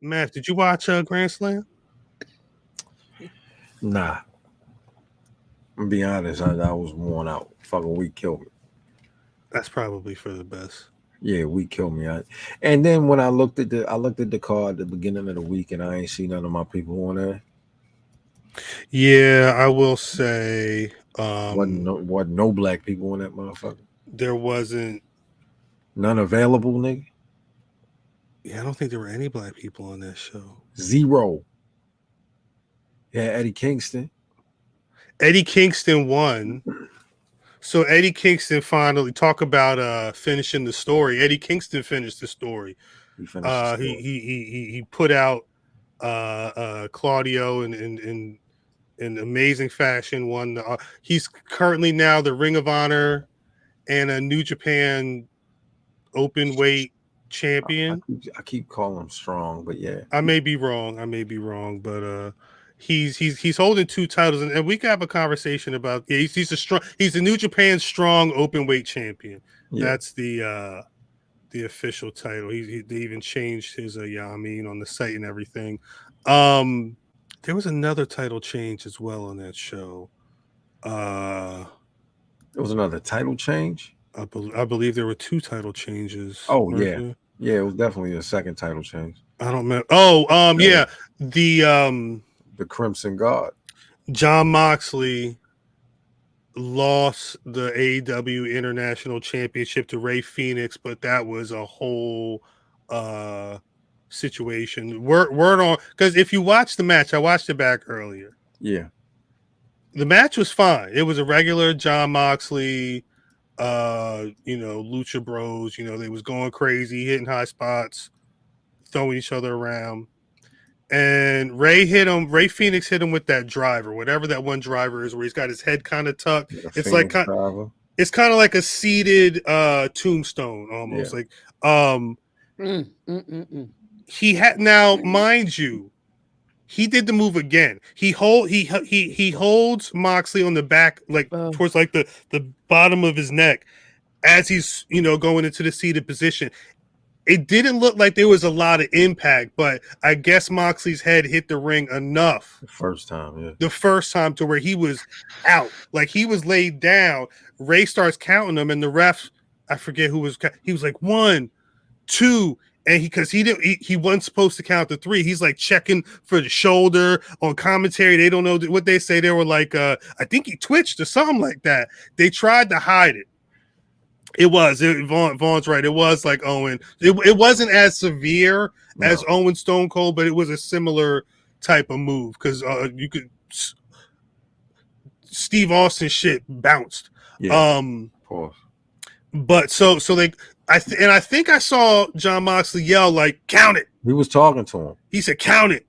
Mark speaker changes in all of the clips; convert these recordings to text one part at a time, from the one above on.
Speaker 1: Matt, did you watch Grand Slam?
Speaker 2: Nah. I'm gonna be honest, I was worn out. Fucking week killed me.
Speaker 1: That's probably for the best.
Speaker 2: Yeah, week killed me. And then when I looked at the card at the beginning of the week, and I ain't see none of my people on there.
Speaker 1: Yeah, I will say
Speaker 2: wasn't no black people on that motherfucker.
Speaker 1: There wasn't
Speaker 2: none available, nigga.
Speaker 1: Yeah, I don't think there were any black people on that show.
Speaker 2: Zero. Yeah, Eddie Kingston.
Speaker 1: Eddie Kingston won. So Eddie Kingston finally talk about finishing the story. Eddie Kingston finished the story. He put out Claudio in amazing fashion. Won. He's currently now the Ring of Honor and a New Japan open weight champion.
Speaker 2: I keep calling him strong, but yeah,
Speaker 1: I may be wrong, but he's holding two titles, and we can have a conversation about. Yeah, he's a New Japan strong open weight champion. Yeah. That's the official title. They even changed his Yamin on the site and everything. There was another title change as well on that show.
Speaker 2: There was another title change.
Speaker 1: I believe there were two title changes.
Speaker 2: Oh yeah, yeah, it was definitely a second title change.
Speaker 1: I don't remember. Oh, yeah,
Speaker 2: the Crimson Guard.
Speaker 1: Jon Moxley lost the AEW International Championship to Rey Fenix, but that was a whole situation. Word on, because if you watch the match, I watched it back earlier.
Speaker 2: Yeah,
Speaker 1: the match was fine. It was a regular Jon Moxley, Lucha Bros. They was going crazy, hitting high spots, throwing each other around. And Rey Fenix hit him with that driver, whatever that one driver is, where he's got his head kind of tucked. It's like it's kind of like a seated tombstone almost. Yeah. He had, now mind you, he did the move again. He holds Moxley on the back, like towards like the bottom of his neck as he's going into the seated position. It didn't look like there was a lot of impact, but I guess Moxley's head hit the ring enough.
Speaker 2: The first time, yeah.
Speaker 1: The first time to where he was out. Like, he was laid down. Rey starts counting them, and the ref, I forget who was, he was like 1, 2, and he wasn't supposed to count to 3. He's like checking for the shoulder on commentary. They don't know what they say. They were like, I think he twitched or something like that. They tried to hide it. Vaughn's right. It was like Owen. It wasn't as severe as Owen Stone Cold, but it was a similar type of move because you could Steve Austin shit bounced.
Speaker 2: Yeah.
Speaker 1: But so I think I saw Jon Moxley yell like, "Count it."
Speaker 2: He was talking to him.
Speaker 1: He said, "Count it."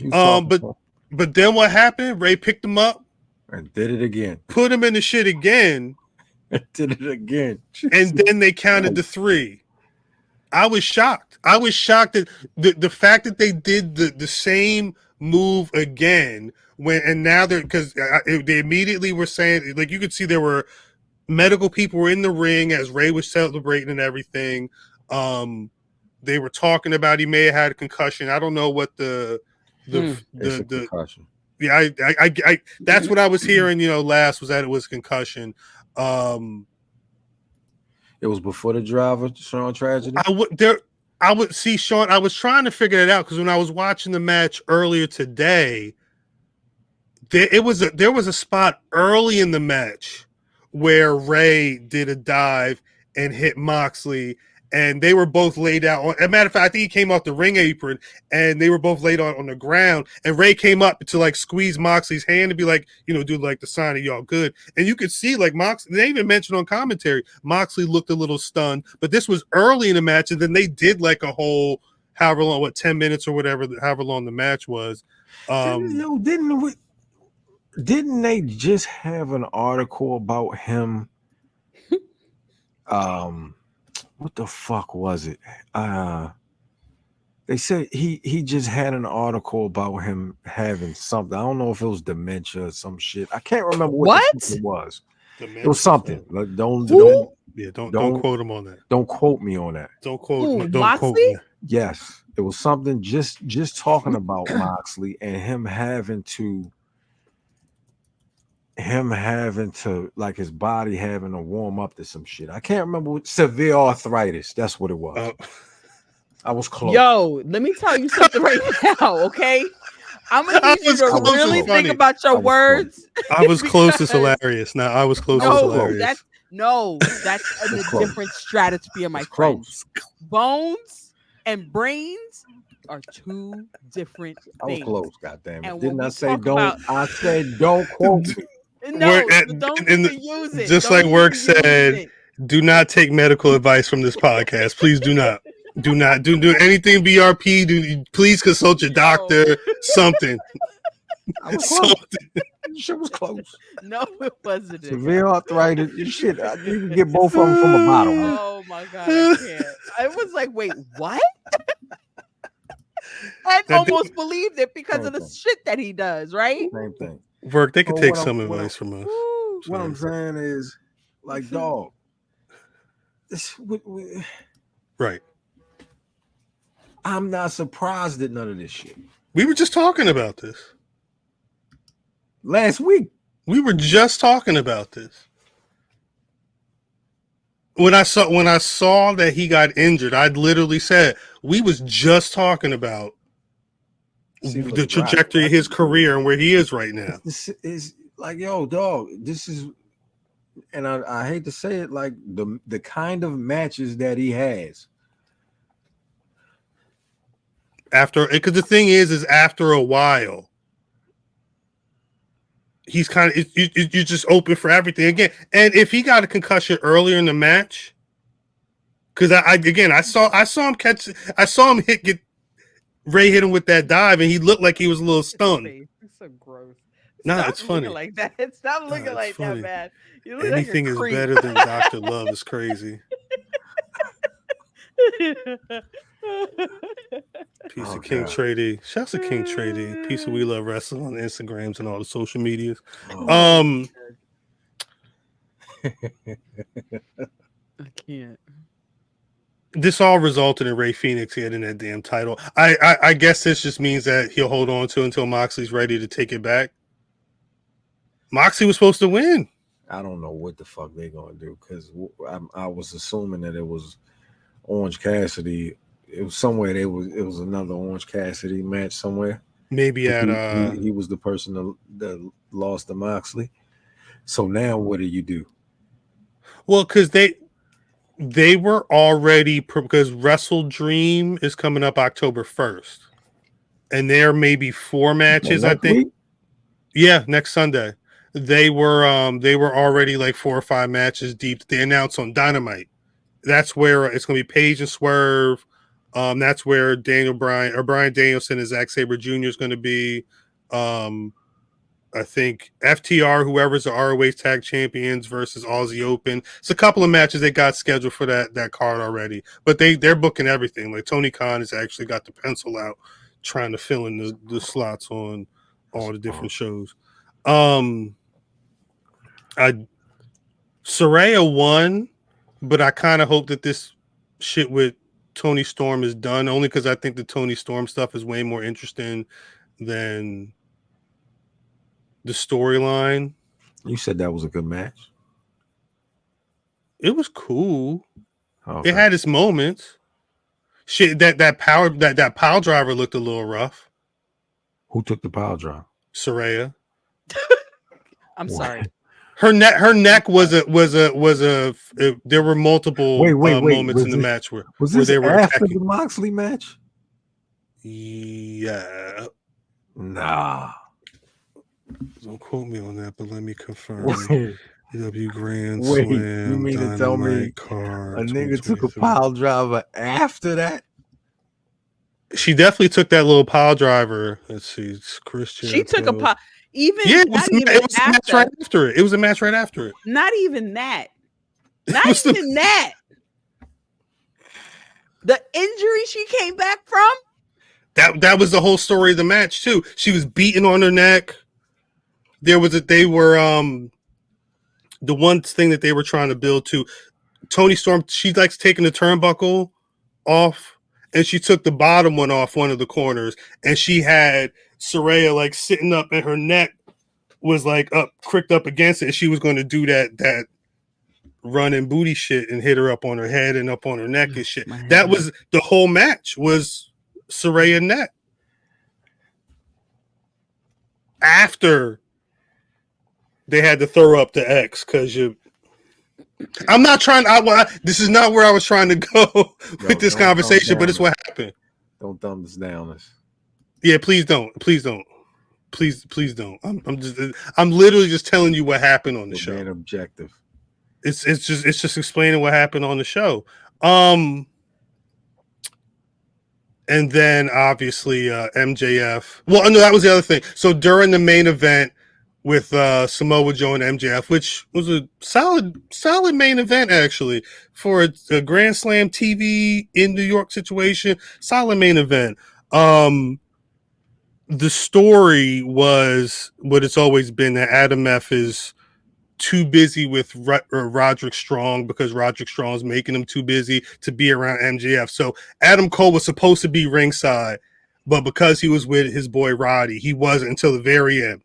Speaker 1: But then what happened? Rey picked him up
Speaker 2: and did it again.
Speaker 1: Put him in the shit again.
Speaker 2: Did it again.
Speaker 1: And then they counted to 3. I was shocked. That the fact that they did the same move again now they're, because they immediately were saying, like, you could see there were medical people were in the ring as Rey was celebrating and everything. They were talking about he may have had a concussion. I don't know what the
Speaker 2: concussion.
Speaker 1: Yeah, I that's what I was hearing. Last was that it was concussion.
Speaker 2: It was before the driver Sean tragedy.
Speaker 1: I would see Sean. I was trying to figure it out because when I was watching the match earlier today, there was a spot early in the match where Rey did a dive and hit Moxley, and they were both laid out. As a matter of fact, I think he came off the ring apron, and they were both laid on the ground. And Rey came up to like squeeze Moxley's hand and be like, do like the sign of y'all good. And you could see like Moxley. They even mentioned on commentary, Moxley looked a little stunned. But this was early in the match, and then they did like a whole 10 minutes or whatever, however long the match was.
Speaker 2: Didn't they just have an article about him? What the fuck was it? They said he just had an article about him having something. I don't know if it was dementia or some shit. I can't remember what it was. Dementia. It was something. Like, don't quote him on that.
Speaker 1: Don't quote
Speaker 2: me on that.
Speaker 1: Don't quote me.
Speaker 2: Yes, it was something just talking about Moxley and him having to like his body having to warm up to some shit. I can't remember what severe arthritis. That's what it was. I was close.
Speaker 3: Yo, let me tell you something right now, okay? I'm gonna need you to really think about your words.
Speaker 1: I was close. It's hilarious. Now I was close. It's hilarious.
Speaker 3: That's in a different stratosphere, my friends. Bones and brains are two different things.
Speaker 2: I was close, goddamn it. Didn't I say don't? I said don't quote me.
Speaker 3: No, don't even use it.
Speaker 1: Just like Work said, do not take medical advice from this podcast. Please do not. Do not do anything BRP. Please consult your doctor. Something.
Speaker 2: I was close. Shit was close.
Speaker 3: No, it wasn't.
Speaker 2: Severe arthritis. Shit, you can get both of them from a bottle.
Speaker 3: Oh my god, I can't. I was like, wait, what? I almost believed it because of the shit that he does, right?
Speaker 2: Same thing.
Speaker 1: Work, they could take some advice from us.
Speaker 2: What I'm saying is, like, dog,
Speaker 1: right.
Speaker 2: I'm not surprised at none of this shit.
Speaker 1: We were just talking about this
Speaker 2: last week.
Speaker 1: We were just talking about this. When I saw that he got injured, I literally said we was just talking about the trajectory of his career and where he is right now.
Speaker 2: This is like, yo, dog, this is, and I hate to say it, like the kind of matches that he has.
Speaker 1: Because the thing is after a while, he's kind of you're just open for everything again. And if he got a concussion earlier in the match, because I saw him get Ray hit him with that dive, and he looked like he was a little stunned.
Speaker 3: It's so gross.
Speaker 1: No, it's funny.
Speaker 3: Like that. Stop looking like funny. That, man.
Speaker 1: Anything is better than Dr. Love is crazy. Piece of King Trady. Shouts to King Trady. Piece of We Love Wrestling on Instagrams and all the social medias.
Speaker 3: I can't.
Speaker 1: This all resulted in Ray Phoenix getting that damn title. I guess this just means that he'll hold on to until Moxley's ready to take it back. Moxley was supposed to win.
Speaker 2: I don't know what the fuck they're gonna do, because I was assuming that it was Orange Cassidy. It was somewhere. It was another Orange Cassidy match somewhere.
Speaker 1: Maybe
Speaker 2: he was the person that lost to Moxley. So now what do?
Speaker 1: Well, because they were already, because Wrestle Dream is coming up October 1st, and there may be 4 matches. I think. Week? Yeah, next Sunday. They were already like 4 or 5 matches deep. They announced on Dynamite. That's where it's going to be Paige and Swerve. That's where Brian Danielson and Zack Sabre Jr. is going to be. I think FTR, whoever's the ROH Tag Champions versus Aussie Open. It's a couple of matches they got scheduled for that card already. But they're booking everything. Like Tony Khan has actually got the pencil out trying to fill in the slots on all the different shows. Saraya won, but I kind of hope that this shit with Toni Storm is done, only because I think the Toni Storm stuff is way more interesting than the storyline.
Speaker 2: You said that was a good match.
Speaker 1: It was cool. Okay. It had its moments. Shit, that pile driver looked a little rough.
Speaker 2: Who took the pile driver?
Speaker 1: Saraya.
Speaker 3: I'm sorry.
Speaker 1: Her neck was a. There were multiple moments in the match where they were
Speaker 2: after
Speaker 1: attacking.
Speaker 2: The Moxley match.
Speaker 1: Yeah.
Speaker 2: Nah.
Speaker 1: Don't quote me on that, but let me confirm. AEW Grand Slam.
Speaker 2: You mean
Speaker 1: Dynamite
Speaker 2: to tell me
Speaker 1: card,
Speaker 2: a nigga took a pile driver after that?
Speaker 1: She definitely took that little pile driver. Let's see, it's Christian.
Speaker 3: She took a pile.
Speaker 1: It was a match right after it. It was a match right after it.
Speaker 3: Not even that. Not even that. The injury she came back from.
Speaker 1: That was the whole story of the match too. She was beaten on her neck. The one thing that they were trying to build to Toni Storm, she likes taking the turnbuckle off and she took the bottom one off one of the corners, and she had Saraya like sitting up, and her neck was like up, cricked up against it, and she was going to do that running booty shit and hit her up on her head and up on her neck and shit. That was the whole match, was Saraya neck. After they had to throw up the X, because I'm not trying. This is not where I was trying to go with this conversation, but it's what happened.
Speaker 2: Don't dumb this down.
Speaker 1: Yeah, please don't. Please don't. Please don't. I'm literally just telling you what happened on the show.
Speaker 2: Being objective.
Speaker 1: It's just explaining what happened on the show. And then obviously MJF. Well, no, that was the other thing. So during the main event with Samoa Joe and MJF, which was a solid main event actually for a Grand Slam TV in New York situation, solid main event. The story was what it's always been, that Adam F is too busy with Roderick Strong, because Roderick Strong's making him too busy to be around MJF. So Adam Cole was supposed to be ringside, but because he was with his boy Roddy, he wasn't until the very end.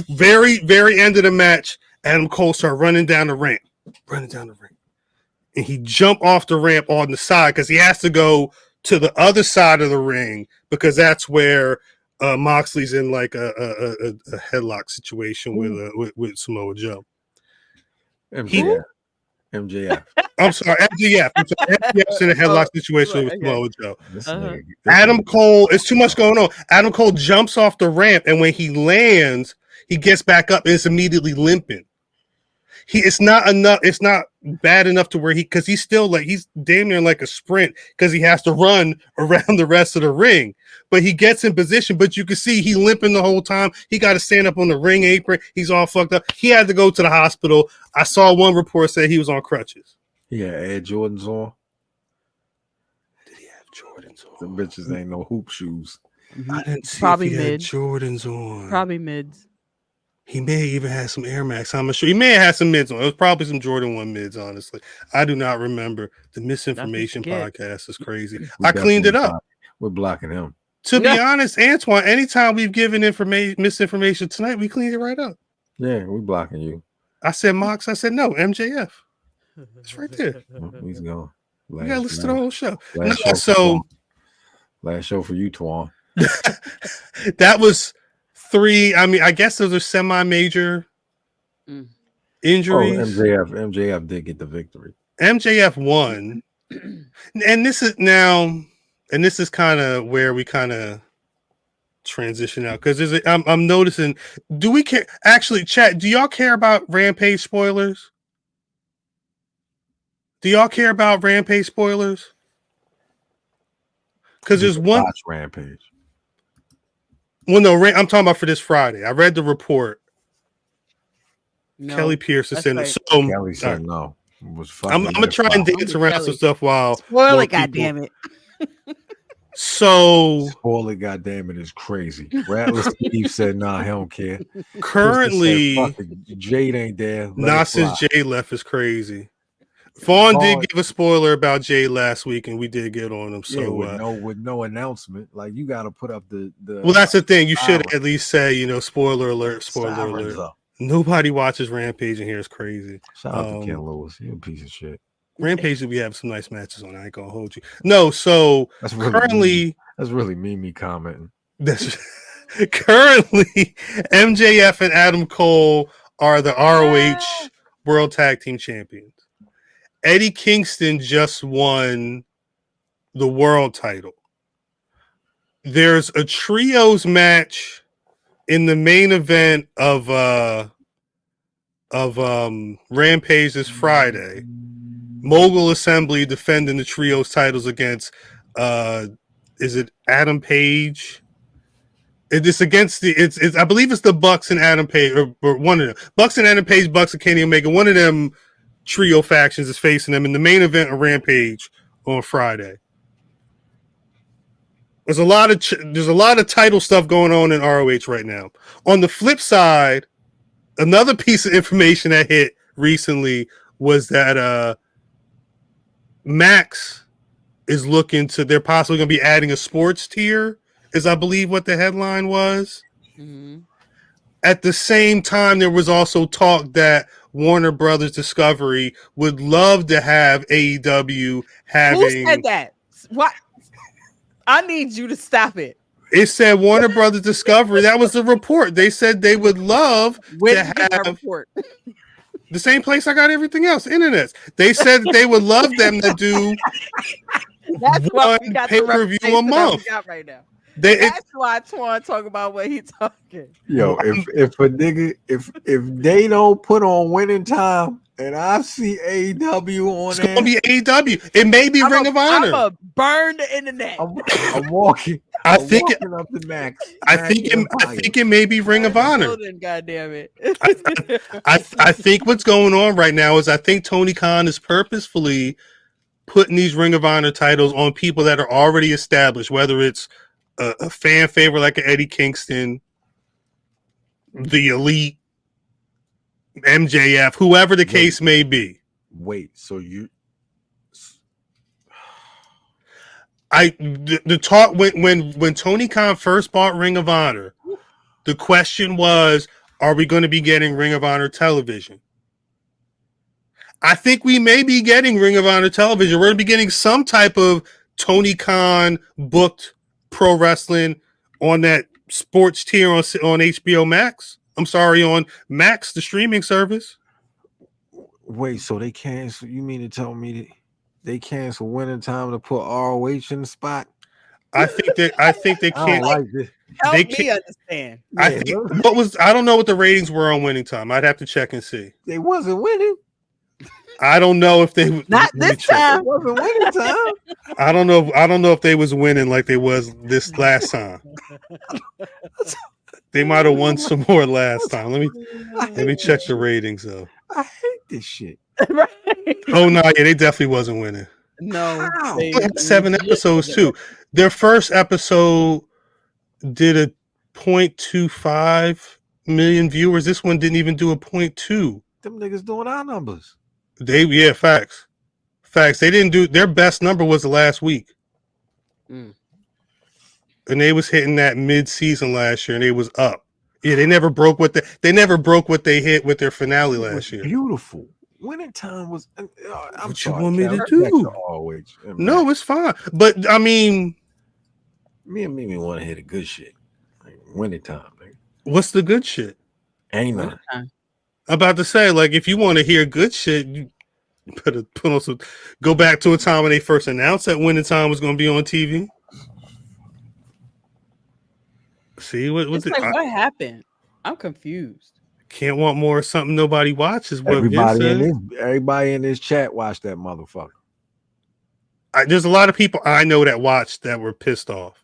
Speaker 1: Very, very end of the match, Adam Cole started running down the ramp. And he jumped off the ramp on the side because he has to go to the other side of the ring, because that's where Moxley's in like a headlock situation with Samoa Joe.
Speaker 2: MJF.
Speaker 1: I'm sorry, MJF. MJF's in a headlock situation with Samoa Joe. Adam Cole, it's too much going on. Adam Cole jumps off the ramp, and when he lands, he gets back up and is immediately limping. It's not bad enough to where because he's still like, he's damn near like a sprint, because he has to run around the rest of the ring. But he gets in position, but you can see he limping the whole time. He got to stand up on the ring apron. He's all fucked up. He had to go to the hospital. I saw one report say he was on crutches.
Speaker 2: Yeah, Air Jordans on.
Speaker 1: Did he have Jordans on?
Speaker 2: Them bitches ain't no hoop shoes.
Speaker 1: I didn't see
Speaker 3: Probably
Speaker 1: if he had
Speaker 3: mid.
Speaker 1: Jordans on.
Speaker 3: Probably mids.
Speaker 1: He may even have some Air Max. I'm not sure. He may have had some mids on. It was probably some Jordan 1 mids, honestly. I do not remember. The Misinformation podcast is crazy. I cleaned it up.
Speaker 2: We're blocking him.
Speaker 1: To be honest, Antoine, anytime we've given misinformation tonight, we cleaned it right up.
Speaker 2: Yeah, we blocking you.
Speaker 1: I said Mox. I said no, MJF. It's right there.
Speaker 2: He's gone.
Speaker 1: You got to listen to the whole show.
Speaker 2: Last show for you, Twan.
Speaker 1: That was 3. I mean, I guess those are semi-major injuries.
Speaker 2: MJF did get the victory.
Speaker 1: MJF won. And this is kind of where we kind of transition out, because I'm noticing, do we care? Actually, chat, do y'all care about Rampage spoilers? Do y'all care about Rampage spoilers? Because there's one.
Speaker 2: Watch Rampage.
Speaker 1: Well, no, I'm talking about for this Friday. I read the report.
Speaker 3: No,
Speaker 1: Kelly Pierce is in it.
Speaker 3: right.
Speaker 1: So
Speaker 2: Kelly said no.
Speaker 1: I'm gonna try and dance around some stuff while
Speaker 3: Spoiler, goddammit.
Speaker 1: So
Speaker 2: Spoiler, goddammit, is crazy. Rattler Steve said nah, he don't care.
Speaker 1: Currently,
Speaker 2: Jade ain't there.
Speaker 1: Not since Jade left is crazy. Vaughn did give a spoiler about Jay last week, and we did get on him. So
Speaker 2: with no announcement, like you got to put up the.
Speaker 1: Well, that's the thing. You should at least say, spoiler alert, spoiler alert.
Speaker 2: Up.
Speaker 1: Nobody watches Rampage in here. Is crazy.
Speaker 2: Shout out to Ken Lewis. You're a piece of shit.
Speaker 1: Rampage, we have some nice matches on. I ain't gonna hold you. No, so
Speaker 2: that's really
Speaker 1: currently
Speaker 2: that's really me commenting.
Speaker 1: That's currently MJF and Adam Cole are the ROH World Tag Team Champions. Eddie Kingston just won the world title. There's a trios match in the main event of Rampage this Friday. Mogul Assembly defending the trios titles against is it Adam Page? It's against it's I believe it's the Bucks and Adam Page, or one of them. Bucks and Adam Page, Bucks and Kenny Omega. One of them trio factions is facing them in the main event of Rampage on Friday. There's a lot of title stuff going on in ROH right now. On the flip side, another piece of information that hit recently was that Max is looking to. They're possibly going to be adding a sports tier, is I believe what the headline was.
Speaker 3: Mm-hmm.
Speaker 1: At the same time, there was also talk that Warner Brothers Discovery would love to have AEW having.
Speaker 3: Who said that? What? I need you to stop it.
Speaker 1: It said Warner Brothers Discovery. That was the report. They said they would love
Speaker 3: Where
Speaker 1: to
Speaker 3: did you get that
Speaker 1: have
Speaker 3: report?
Speaker 1: the same place I got everything else, internet. They said that they would love them to do
Speaker 3: That's why we
Speaker 1: one
Speaker 3: got
Speaker 1: pay-per-view a month.
Speaker 3: Got right now.
Speaker 1: They,
Speaker 3: That's why Twan talk about what he talking.
Speaker 2: Yo, if a nigga if they don't put on Winning Time and I see AEW on
Speaker 1: it's
Speaker 2: there,
Speaker 1: gonna be AEW. It may be Ring of Honor.
Speaker 3: I'm a burn the internet.
Speaker 2: I'm walking.
Speaker 1: I
Speaker 2: I'm
Speaker 1: think
Speaker 2: walking up the Max.
Speaker 1: I think it may be Ring of Honor.
Speaker 3: God damn it.
Speaker 1: I think what's going on right now is I think Tony Khan is purposefully putting these Ring of Honor titles on people that are already established, whether it's a fan favorite like Eddie Kingston, the Elite, MJF, whoever the case may be.
Speaker 2: Wait, so you?
Speaker 1: The talk when Tony Khan first bought Ring of Honor, the question was, are we going to be getting Ring of Honor television? I think we may be getting Ring of Honor television. We're going to be getting some type of Tony Khan booked pro wrestling on that sports tier on HBO Max. I'm sorry, on Max, the streaming service.
Speaker 2: Wait, so they cancel? You mean to tell me that they cancel Winning Time to put ROH in the spot?
Speaker 1: I think they
Speaker 2: I
Speaker 1: can't.
Speaker 2: don't like this.
Speaker 3: Help
Speaker 1: They
Speaker 3: me
Speaker 1: can't-
Speaker 3: understand.
Speaker 1: I think I don't know what the ratings were on Winning Time. I'd have to check and see.
Speaker 2: They wasn't winning.
Speaker 1: I don't know if they
Speaker 3: Not this time.
Speaker 2: It wasn't Winning Time.
Speaker 1: I don't know if they was winning like they was this last time. They might have won some more last time. Let me check the ratings though.
Speaker 2: I hate this shit.
Speaker 3: Right.
Speaker 1: Oh no, yeah, they definitely wasn't winning.
Speaker 3: No.
Speaker 2: How?
Speaker 3: they-
Speaker 1: They had 7 episodes too. Their first episode did a 0.25 million viewers. This one didn't even do a 0.2.
Speaker 2: Them niggas doing our numbers.
Speaker 1: Facts. They didn't do their best number was the last week.
Speaker 3: Mm.
Speaker 1: And they was hitting that mid-season last year and they was up. Yeah, they never broke what they hit with their finale
Speaker 2: It was
Speaker 1: last year.
Speaker 2: beautiful. Winning Time was. I'm
Speaker 1: What
Speaker 2: sorry,
Speaker 1: you want me
Speaker 2: Cal.
Speaker 1: to do?
Speaker 2: Back to ROH.
Speaker 1: No, it's fine. But I mean,
Speaker 2: me and Mimi want to hear the good shit. Like, Winning Time, nigga.
Speaker 1: what's the good shit?
Speaker 2: Ain't nothing.
Speaker 1: I'm about to say, like, if you want to hear good shit, you better put on some. Go back to a time when they first announced that Winning Time was going to be on TV. See what
Speaker 3: It's like, what happened? I'm confused.
Speaker 1: can't want more of something nobody watches. What
Speaker 2: Everybody in this chat watched that motherfucker.
Speaker 1: There's a lot of people I know that watched that were pissed off.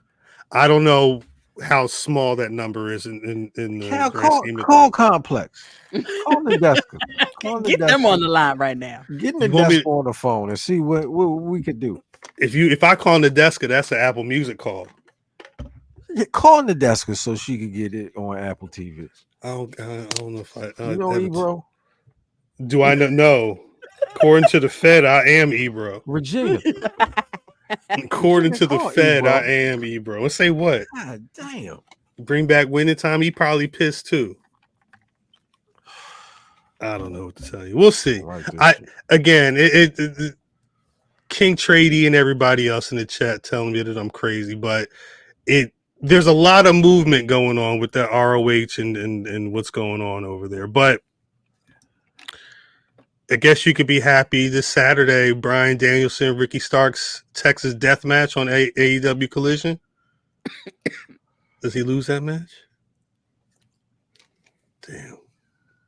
Speaker 1: I don't know how small that number is in the
Speaker 2: Cal,
Speaker 1: grand scheme of
Speaker 2: call
Speaker 1: things.
Speaker 2: Complex. Call the desk.
Speaker 3: Get them on the line right now.
Speaker 2: Get the
Speaker 1: You want me
Speaker 2: desk on the phone and see what we could do.
Speaker 1: If I call Nadeska, that's an Apple Music call.
Speaker 2: Yeah, call Nadeska so she could get it on Apple TV.
Speaker 1: I don't know if I.
Speaker 2: You know Ebro?
Speaker 1: Do I know? No. According to the Fed, I am Ebro.
Speaker 2: Regina.
Speaker 1: According to the
Speaker 2: Oh,
Speaker 1: Fed,
Speaker 2: Ebro.
Speaker 1: I am Ebro. And say what?
Speaker 2: God damn.
Speaker 1: Bring back Winning Time. He probably pissed too. I don't know what to tell you. We'll see. Again, it King Trady and everybody else in the chat telling me that I'm crazy, but there's a lot of movement going on with that ROH and what's going on over there. But I guess you could be happy this Saturday. Bryan Danielson, Ricky Starks, Texas Death Match on AEW Collision. Does he lose that match? Damn.